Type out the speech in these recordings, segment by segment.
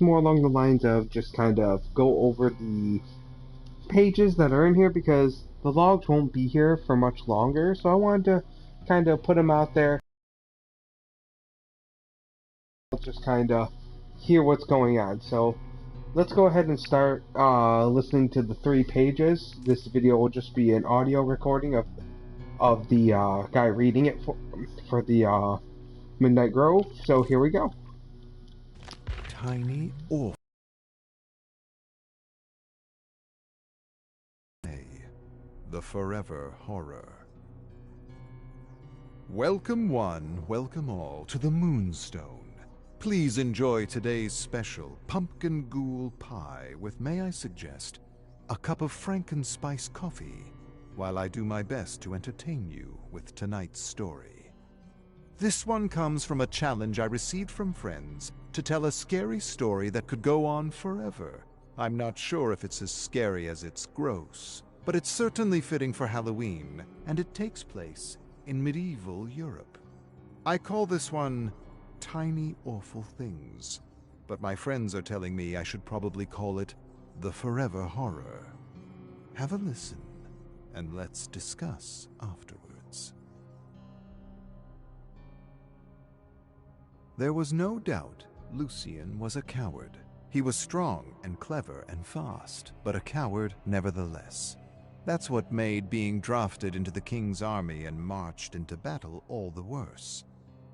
more along the lines of just kind of go over the pages that are in here because the logs won't be here for much longer. So I wanted to kind of put them out there, just kind of hear what's going on. So let's go ahead and start listening to the 3 pages. This video will just be an audio recording of the guy reading it for the Midnight Grove. So here we go. Tiny Orphan. The Forever Horror. Welcome one, welcome all to the Moonstone. Please enjoy today's special pumpkin ghoul pie with, may I suggest, a cup of frankenspice coffee, while I do my best to entertain you with tonight's story. This one comes from a challenge I received from friends to tell a scary story that could go on forever. I'm not sure if it's as scary as it's gross, but it's certainly fitting for Halloween, and it takes place in medieval Europe. I call this one Tiny Awful Things, but my friends are telling me I should probably call it The Forever Horror. Have a listen, and let's discuss afterwards. There was no doubt Lucien was a coward. He was strong and clever and fast, but a coward nevertheless. That's what made being drafted into the king's army and marched into battle all the worse.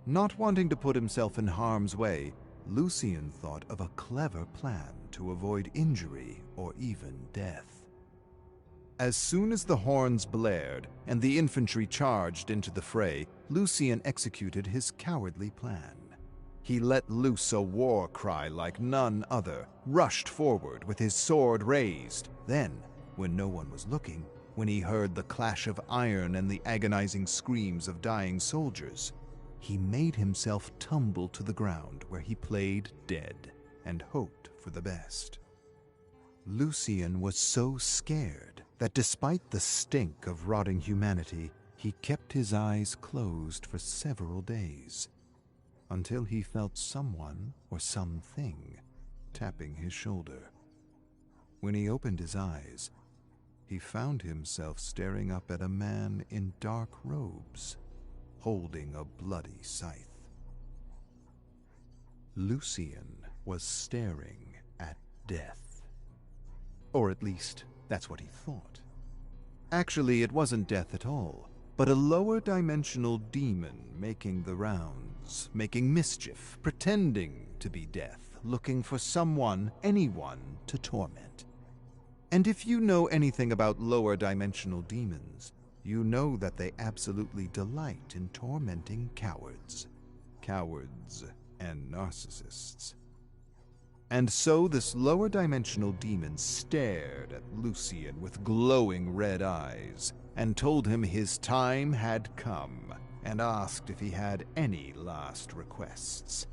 Not wanting to put himself in harm's way, Lucien thought of a clever plan to avoid injury or even death. As soon as the horns blared and the infantry charged into the fray, Lucien executed his cowardly plan. He let loose a war cry like none other, rushed forward with his sword raised. Then, when no one was looking, when he heard the clash of iron and the agonizing screams of dying soldiers, he made himself tumble to the ground where he played dead and hoped for the best. Lucien was so scared that despite the stink of rotting humanity, he kept his eyes closed for several days, until he felt someone or something tapping his shoulder. When he opened his eyes, he found himself staring up at a man in dark robes, holding a bloody scythe. Lucien was staring at death. Or at least, that's what he thought. Actually, it wasn't death at all, but a lower-dimensional demon making the rounds, making mischief, pretending to be death, looking for someone, anyone, to torment. And if you know anything about lower-dimensional demons, you know that they absolutely delight in tormenting cowards. Cowards and narcissists. And so this lower-dimensional demon stared at Lucien with glowing red eyes and told him his time had come and asked if he had any last requests.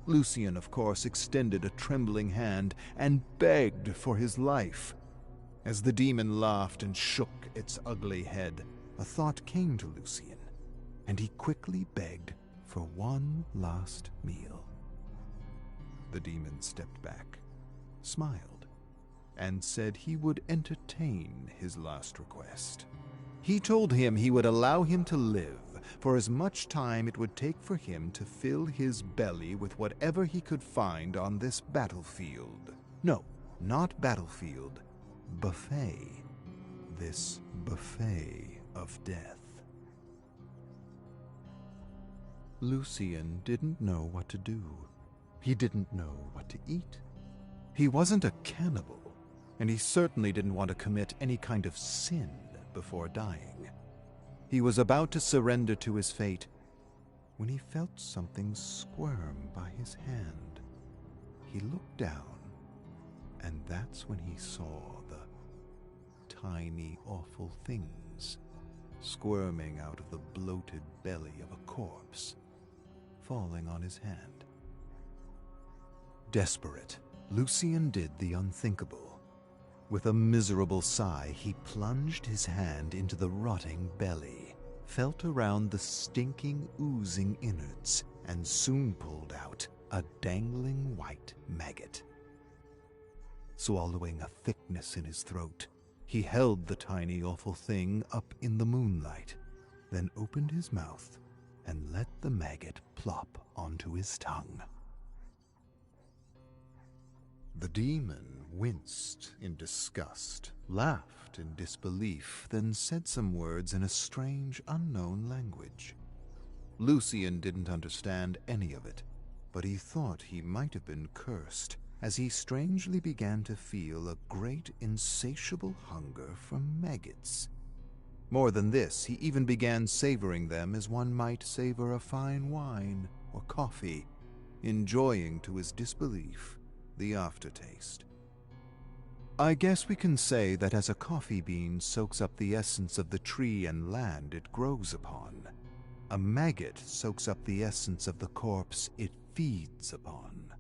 Lucien, of course, extended a trembling hand and begged for his life. As the demon laughed and shook its ugly head, a thought came to Lucien, and he quickly begged for one last meal. The demon stepped back, smiled, and said he would entertain his last request. He told him he would allow him to live for as much time it would take for him to fill his belly with whatever he could find on this battlefield. No, not battlefield, buffet. This buffet of death. Lucien didn't know what to do. He didn't know what to eat. He wasn't a cannibal, and he certainly didn't want to commit any kind of sin before dying. He was about to surrender to his fate when he felt something squirm by his hand. He looked down, and that's when he saw the tiny, awful things squirming out of the bloated belly of a corpse, falling on his hand. Desperate, Lucien did the unthinkable. With a miserable sigh, he plunged his hand into the rotting belly, felt around the stinking, oozing innards, and soon pulled out a dangling white maggot. Swallowing a thickness in his throat, he held the tiny, awful thing up in the moonlight, then opened his mouth and let the maggot plop onto his tongue. The demon winced in disgust, laughed in disbelief, then said some words in a strange, unknown language. Lucian didn't understand any of it, but he thought he might have been cursed, as he strangely began to feel a great, insatiable hunger for maggots. More than this, he even began savoring them as one might savor a fine wine or coffee, enjoying to his disbelief the aftertaste. I guess we can say that as a coffee bean soaks up the essence of the tree and land it grows upon, a maggot soaks up the essence of the corpse it feeds upon.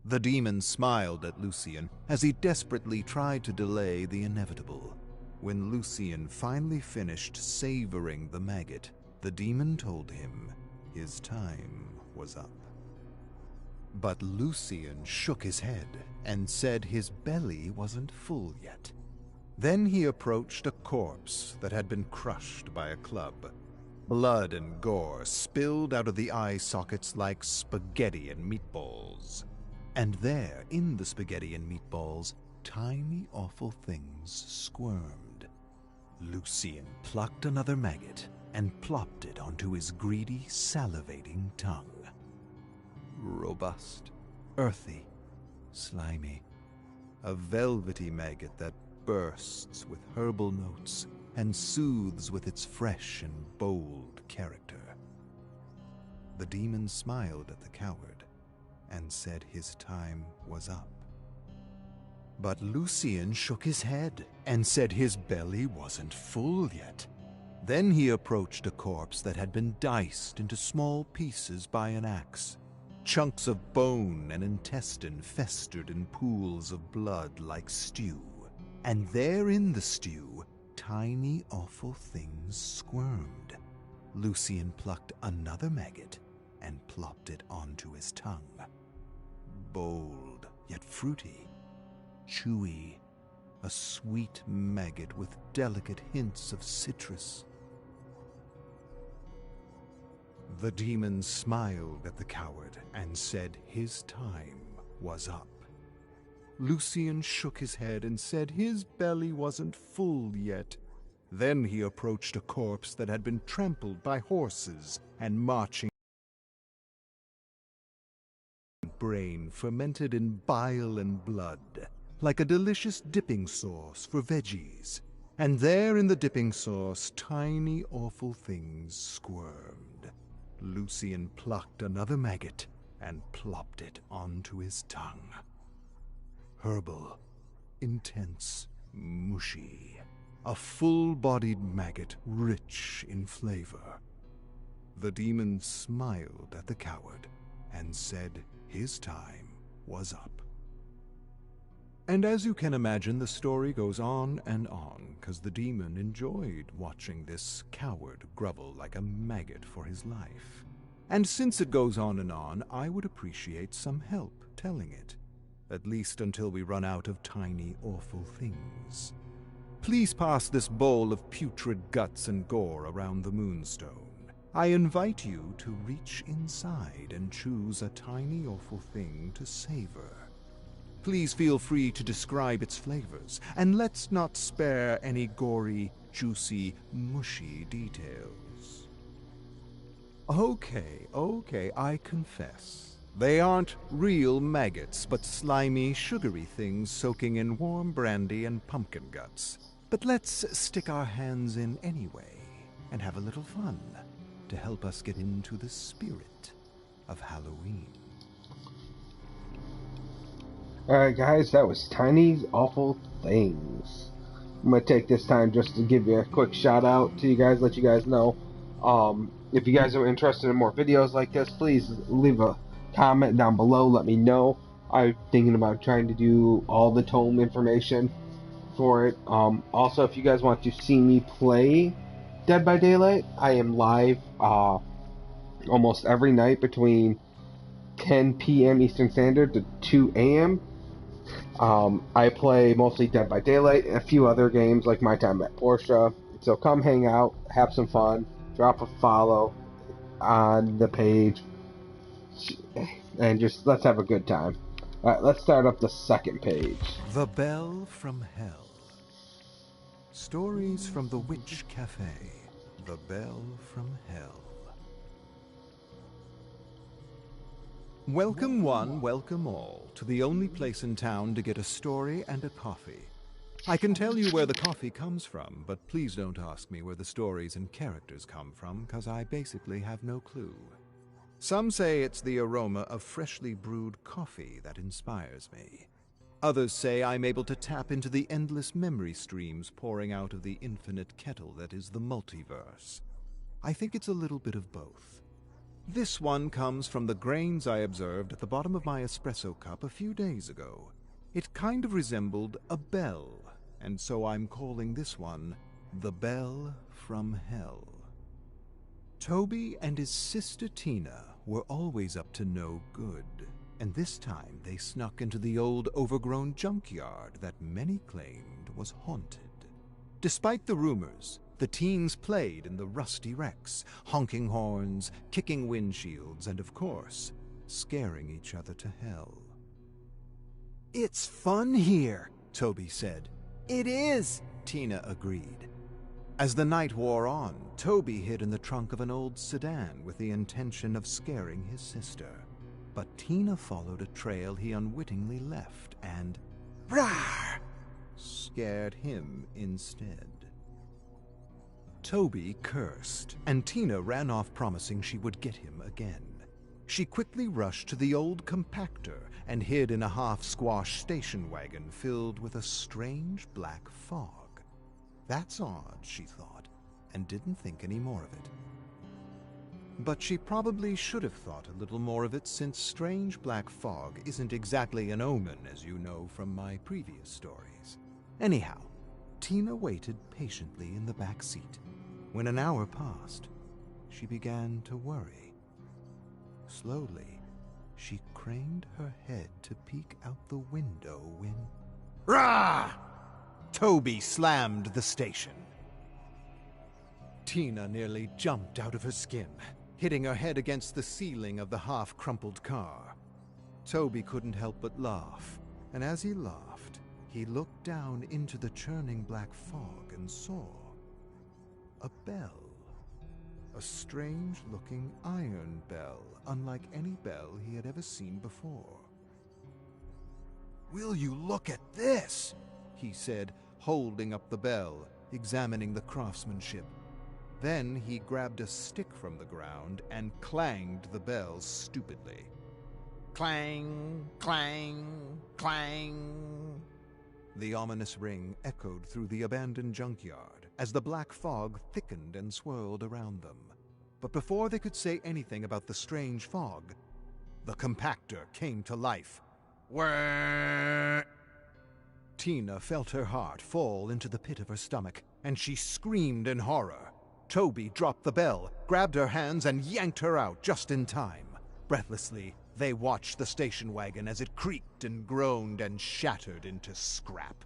The demon smiled at Lucian as he desperately tried to delay the inevitable. When Lucian finally finished savoring the maggot, the demon told him his time was up. But Lucian shook his head and said his belly wasn't full yet. Then he approached a corpse that had been crushed by a club. Blood and gore spilled out of the eye sockets like spaghetti and meatballs. And there, in the spaghetti and meatballs, tiny, awful things squirmed. Lucian plucked another maggot and plopped it onto his greedy, salivating tongue. Robust, earthy, slimy, a velvety maggot that bursts with herbal notes and soothes with its fresh and bold character. The demon smiled at the coward and said his time was up. But Lucian shook his head and said his belly wasn't full yet. Then he approached a corpse that had been diced into small pieces by an axe. Chunks of bone and intestine festered in pools of blood like stew. And there in the stew, tiny, awful things squirmed. Lucian plucked another maggot and plopped it onto his tongue. Bold, yet fruity, chewy, a sweet maggot with delicate hints of citrus. The demon smiled at the coward and said his time was up. Lucian shook his head and said his belly wasn't full yet. Then he approached a corpse that had been trampled by horses and marching brain fermented in bile and blood, like a delicious dipping sauce for veggies. And there in the dipping sauce, tiny, awful things squirmed. Lucian plucked another maggot and plopped it onto his tongue. Herbal, intense, mushy, a full-bodied maggot rich in flavor. The demon smiled at the coward and said his time was up. And as you can imagine, the story goes on and on, 'cause the demon enjoyed watching this coward grovel like a maggot for his life. And since it goes on and on, I would appreciate some help telling it, at least until we run out of tiny, awful things. Please pass this bowl of putrid guts and gore around the moonstone. I invite you to reach inside and choose a tiny, awful thing to savor. Please feel free to describe its flavors, and let's not spare any gory, juicy, mushy details. Okay, I confess. They aren't real maggots, but slimy, sugary things soaking in warm brandy and pumpkin guts. But let's stick our hands in anyway and have a little fun to help us get into the spirit of Halloween. Alright guys, that was Tiny Awful Things. I'm going to take this time just to give you a quick shout out to you guys, let you guys know. If you guys are interested in more videos like this, please leave a comment down below, let me know. I'm thinking about trying to do all the tome information for it. Also, if you guys want to see me play Dead by Daylight, I am live almost every night between 10 p.m. Eastern Standard to 2 a.m. I play mostly Dead by Daylight and a few other games like My Time at Porsche. So come hang out, have some fun, drop a follow on the page, and just let's have a good time. Alright, let's start up the second page. The Bell from Hell. Stories from the Witch Cafe. The Bell from Hell. Welcome one, welcome all, to the only place in town to get a story and a coffee. I can tell you where the coffee comes from, but please don't ask me where the stories and characters come from, because I basically have no clue. Some say it's the aroma of freshly brewed coffee that inspires me. Others say I'm able to tap into the endless memory streams pouring out of the infinite kettle that is the multiverse. I think it's a little bit of both. This one comes from the grains I observed at the bottom of my espresso cup a few days ago. It kind of resembled a bell, and so I'm calling this one The Bell from Hell. Toby and his sister Tina were always up to no good, and this time they snuck into the old overgrown junkyard that many claimed was haunted. Despite the rumors, the teens played in the rusty wrecks, honking horns, kicking windshields, and of course, scaring each other to hell. "It's fun here," Toby said. "It is," Tina agreed. As the night wore on, Toby hid in the trunk of an old sedan with the intention of scaring his sister. But Tina followed a trail he unwittingly left and, "Rawr!" scared him instead. Toby cursed, and Tina ran off promising she would get him again. She quickly rushed to the old compactor and hid in a half-squashed station wagon filled with a strange black fog. That's odd, she thought, and didn't think any more of it. But she probably should have thought a little more of it, since strange black fog isn't exactly an omen, as you know from my previous stories. Anyhow, Tina waited patiently in the back seat. When an hour passed, she began to worry. Slowly, she craned her head to peek out the window when... Rah! Toby slammed the station. Tina nearly jumped out of her skin, hitting her head against the ceiling of the half-crumpled car. Toby couldn't help but laugh, and as he laughed, he looked down into the churning black fog and saw a bell. A strange-looking iron bell, unlike any bell he had ever seen before. "Will you look at this?" he said, holding up the bell, examining the craftsmanship. Then he grabbed a stick from the ground and clanged the bell stupidly. Clang, clang, clang. The ominous ring echoed through the abandoned junkyard as the black fog thickened and swirled around them. But before they could say anything about the strange fog, the compactor came to life. Whirr! Tina felt her heart fall into the pit of her stomach, and she screamed in horror. Toby dropped the bell, grabbed her hands, and yanked her out just in time. Breathlessly, they watched the station wagon as it creaked and groaned and shattered into scrap.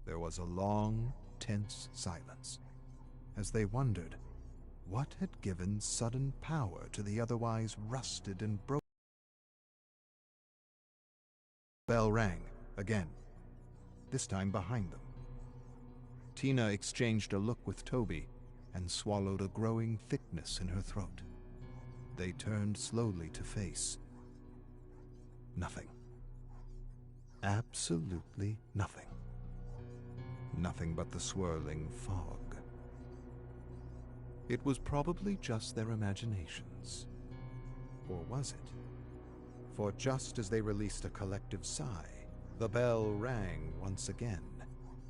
There was a long, tense silence as they wondered what had given sudden power to the otherwise rusted and broken. The bell rang again, this time behind them. Tina exchanged a look with Toby and swallowed a growing thickness in her throat. They turned slowly to face nothing. Absolutely nothing. Nothing but the swirling fog. It was probably just their imaginations. Or was it? For just as they released a collective sigh, the bell rang once again,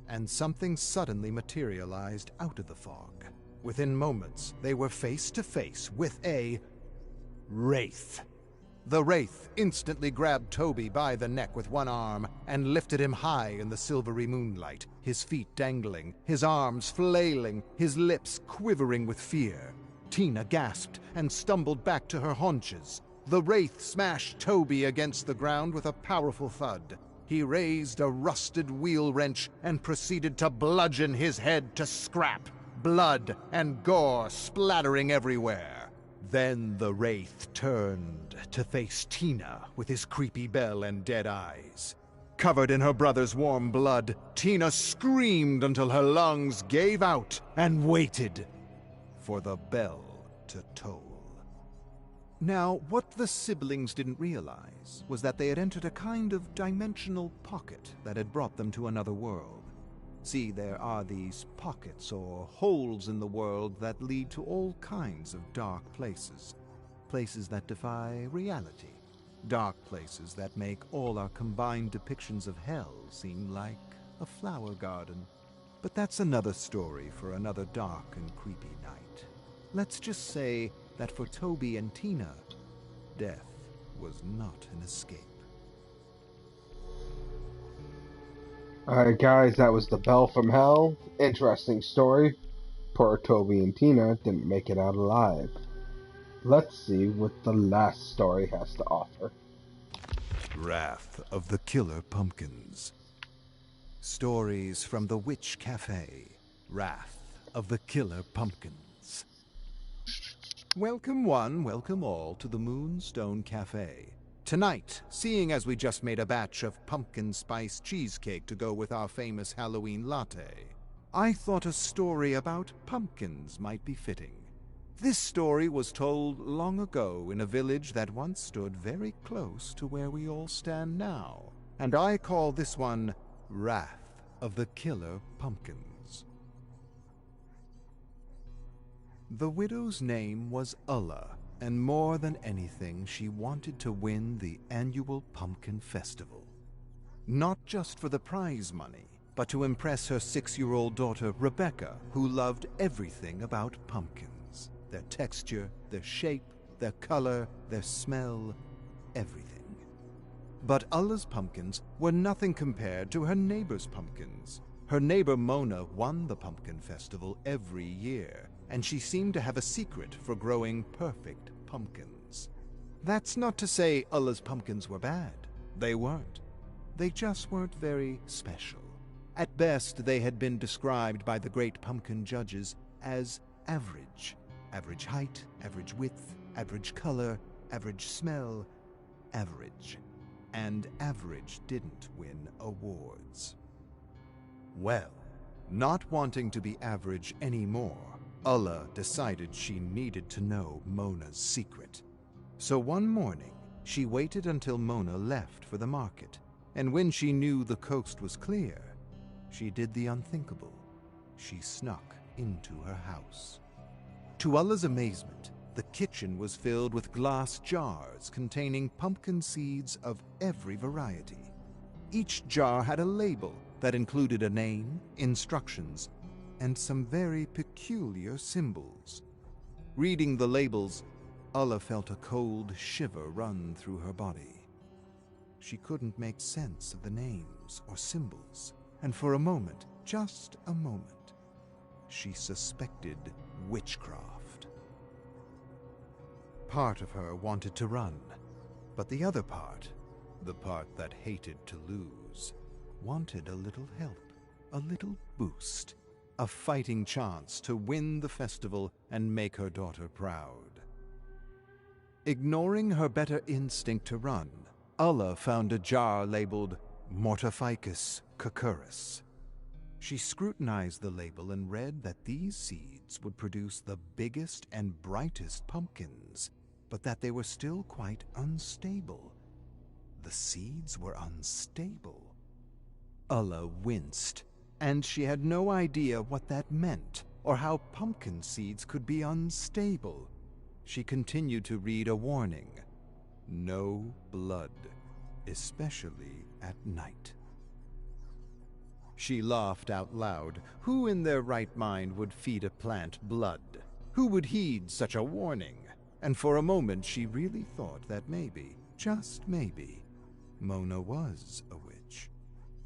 and something suddenly materialized out of the fog. Within moments, they were face to face with a wraith. The wraith instantly grabbed Toby by the neck with one arm and lifted him high in the silvery moonlight, his feet dangling, his arms flailing, his lips quivering with fear. Tina gasped and stumbled back to her haunches. The wraith smashed Toby against the ground with a powerful thud. He raised a rusted wheel wrench and proceeded to bludgeon his head to scrap, blood and gore splattering everywhere. Then the wraith turned to face Tina with his creepy bell and dead eyes. Covered in her brother's warm blood, Tina screamed until her lungs gave out and waited for the bell to toll. Now, what the siblings didn't realize was that they had entered a kind of dimensional pocket that had brought them to another world. See, there are these pockets or holes in the world that lead to all kinds of dark places. Places that defy reality. Dark places that make all our combined depictions of hell seem like a flower garden. But that's another story for another dark and creepy night. Let's just say that for Toby and Tina, death was not an escape. Alright guys, that was The Bell from Hell. Interesting story. Poor Toby and Tina didn't make it out alive. Let's see what the last story has to offer. Wrath of the Killer Pumpkins. Stories from the Witch Cafe. Wrath of the Killer Pumpkins. Welcome one, welcome all to the Moonstone Cafe. Tonight, seeing as we just made a batch of pumpkin spice cheesecake to go with our famous Halloween latte, I thought a story about pumpkins might be fitting. This story was told long ago in a village that once stood very close to where we all stand now, and I call this one Wrath of the Killer Pumpkins. The widow's name was Ulla, and more than anything, she wanted to win the annual Pumpkin Festival. Not just for the prize money, but to impress her 6-year-old daughter, Rebecca, who loved everything about pumpkins. Their texture, their shape, their color, their smell, everything. But Ulla's pumpkins were nothing compared to her neighbor's pumpkins. Her neighbor Mona won the Pumpkin Festival every year, and she seemed to have a secret for growing perfect pumpkins. That's not to say Ulla's pumpkins were bad. They weren't. They just weren't very special. At best, they had been described by the great pumpkin judges as average. Average height, average width, average color, average smell, average. And average didn't win awards. Well, not wanting to be average anymore, Ulla decided she needed to know Mona's secret. So one morning, she waited until Mona left for the market, and when she knew the coast was clear, she did the unthinkable. She snuck into her house. To Ulla's amazement, the kitchen was filled with glass jars containing pumpkin seeds of every variety. Each jar had a label that included a name, instructions, and some very peculiar symbols. Reading the labels, Ulla felt a cold shiver run through her body. She couldn't make sense of the names or symbols, and for a moment, just a moment, she suspected witchcraft. Part of her wanted to run, but the other part, the part that hated to lose, wanted a little help, a little boost, a fighting chance to win the festival and make her daughter proud. Ignoring her better instinct to run, Ulla found a jar labeled Mortificus Cucurbus. She scrutinized the label and read that these seeds would produce the biggest and brightest pumpkins, but that they were still quite unstable. The seeds were unstable. Ulla winced, and she had no idea what that meant or how pumpkin seeds could be unstable. She continued to read a warning: no blood, especially at night. She laughed out loud. Who in their right mind would feed a plant blood? Who would heed such a warning? And for a moment she really thought that maybe, just maybe, Mona was a witch.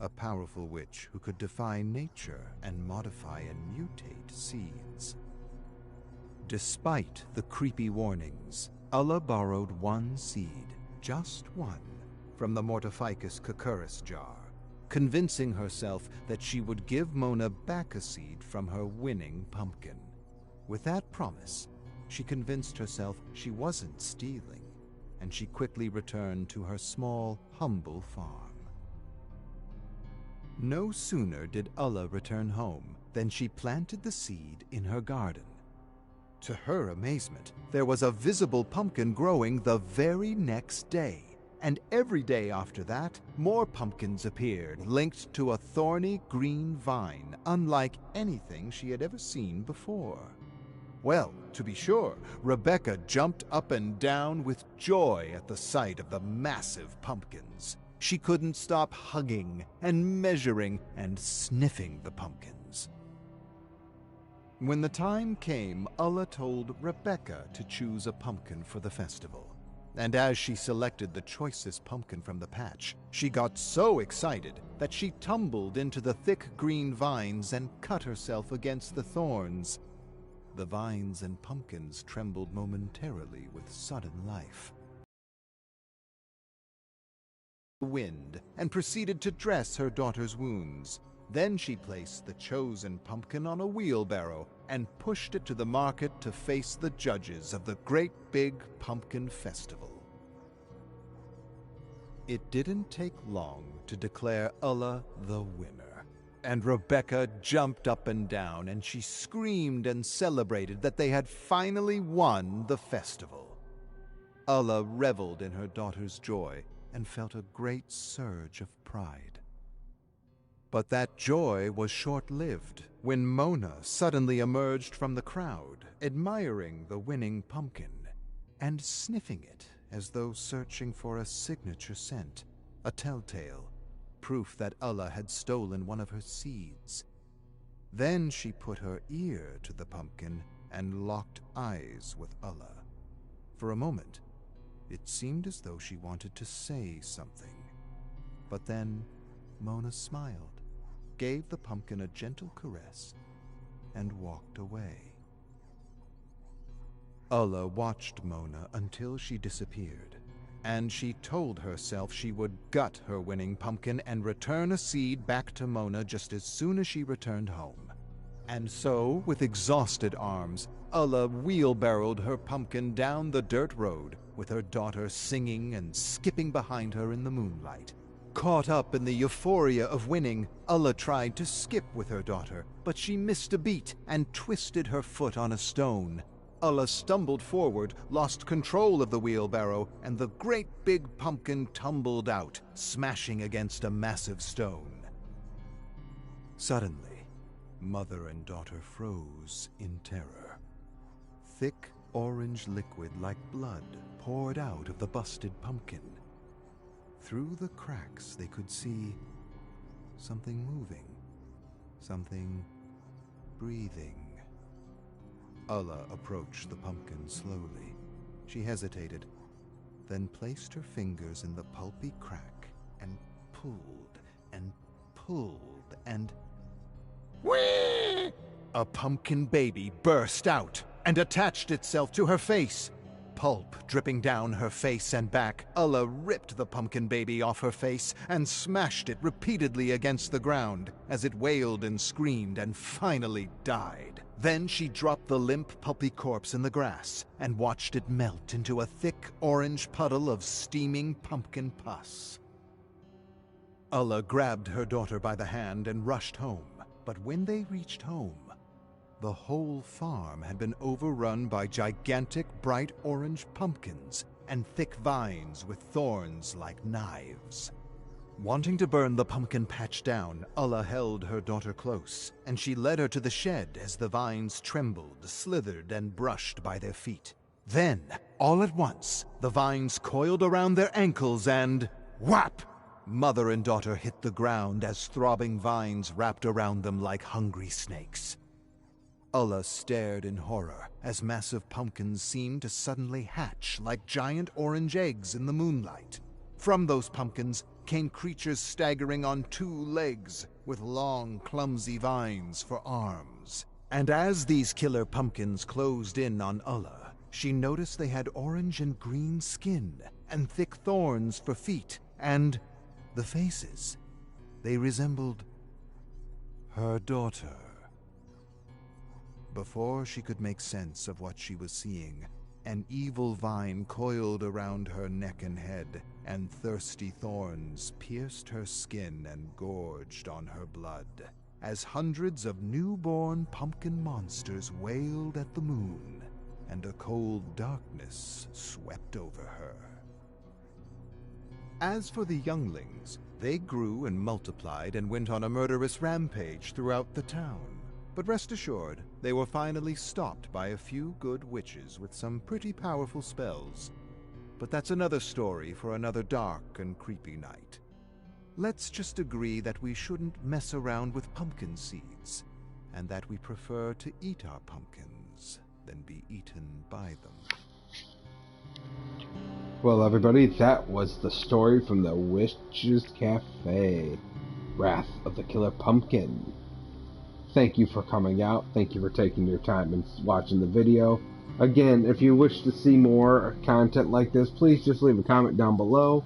A powerful witch who could defy nature and modify and mutate seeds. Despite the creepy warnings, Ulla borrowed one seed, just one, from the Mortificus Cucurbus jar, convincing herself that she would give Mona back a seed from her winning pumpkin. With that promise, she convinced herself she wasn't stealing, and she quickly returned to her small, humble farm. No sooner did Ulla return home than she planted the seed in her garden. To her amazement, there was a visible pumpkin growing the very next day, and every day after that, more pumpkins appeared, linked to a thorny green vine, unlike anything she had ever seen before. Well, to be sure, Rebecca jumped up and down with joy at the sight of the massive pumpkins. She couldn't stop hugging and measuring and sniffing the pumpkins. When the time came, Ulla told Rebecca to choose a pumpkin for the festival. And as she selected the choicest pumpkin from the patch, she got so excited that she tumbled into the thick green vines and cut herself against the thorns. The vines and pumpkins trembled momentarily with sudden life. Wind and proceeded to dress her daughter's wounds. Then she placed the chosen pumpkin on a wheelbarrow and pushed it to the market to face the judges of the Great Big Pumpkin Festival. It didn't take long to declare Ulla the winner, and Rebecca jumped up and down, and she screamed and celebrated that they had finally won the festival. Ulla reveled in her daughter's joy and felt a great surge of pride. But that joy was short-lived when Mona suddenly emerged from the crowd, admiring the winning pumpkin and sniffing it as though searching for a signature scent, a telltale, proof that Ulla had stolen one of her seeds. Then she put her ear to the pumpkin and locked eyes with Ulla. For a moment, it seemed as though she wanted to say something. But then Mona smiled, gave the pumpkin a gentle caress, and walked away. Ulla watched Mona until she disappeared, and she told herself she would gut her winning pumpkin and return a seed back to Mona just as soon as she returned home. And so, with exhausted arms, Ulla wheelbarrowed her pumpkin down the dirt road, with her daughter singing and skipping behind her in the moonlight. Caught up in the euphoria of winning, Ulla tried to skip with her daughter, but she missed a beat and twisted her foot on a stone. Ulla stumbled forward, lost control of the wheelbarrow, and the great big pumpkin tumbled out, smashing against a massive stone. Suddenly, mother and daughter froze in terror. Thick orange liquid like blood poured out of the busted pumpkin. Through the cracks they could see something moving, something breathing. Ulla approached the pumpkin slowly. She hesitated, then placed her fingers in the pulpy crack and pulled and pulled and... Whee! A pumpkin baby burst out and attached itself to her face. Pulp dripping down her face and back, Ulla ripped the pumpkin baby off her face and smashed it repeatedly against the ground as it wailed and screamed and finally died. Then she dropped the limp, pulpy corpse in the grass and watched it melt into a thick orange puddle of steaming pumpkin pus. Ulla grabbed her daughter by the hand and rushed home, but when they reached home, the whole farm had been overrun by gigantic bright orange pumpkins and thick vines with thorns like knives. Wanting to burn the pumpkin patch down, Ulla held her daughter close, and she led her to the shed as the vines trembled, slithered, and brushed by their feet. Then, all at once, the vines coiled around their ankles and... whap! Mother and daughter hit the ground as throbbing vines wrapped around them like hungry snakes. Ulla stared in horror as massive pumpkins seemed to suddenly hatch like giant orange eggs in the moonlight. From those pumpkins came creatures staggering on 2 legs with long, clumsy vines for arms. And as these killer pumpkins closed in on Ulla, she noticed they had orange and green skin and thick thorns for feet, and the faces. They resembled her daughter. Before she could make sense of what she was seeing, an evil vine coiled around her neck and head, and thirsty thorns pierced her skin and gorged on her blood, as hundreds of newborn pumpkin monsters wailed at the moon, and a cold darkness swept over her. As for the younglings, they grew and multiplied and went on a murderous rampage throughout the town. But rest assured, they were finally stopped by a few good witches with some pretty powerful spells. But that's another story for another dark and creepy night. Let's just agree that we shouldn't mess around with pumpkin seeds, and that we prefer to eat our pumpkins than be eaten by them. Well, everybody, that was the story from the Witch's Cafe, Wrath of the Killer Pumpkin. Thank you for coming out. Thank you for taking your time and watching the video. Again, if you wish to see more content like this, please just leave a comment down below.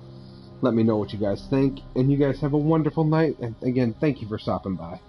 Let me know what you guys think. And you guys have a wonderful night. And again, thank you for stopping by.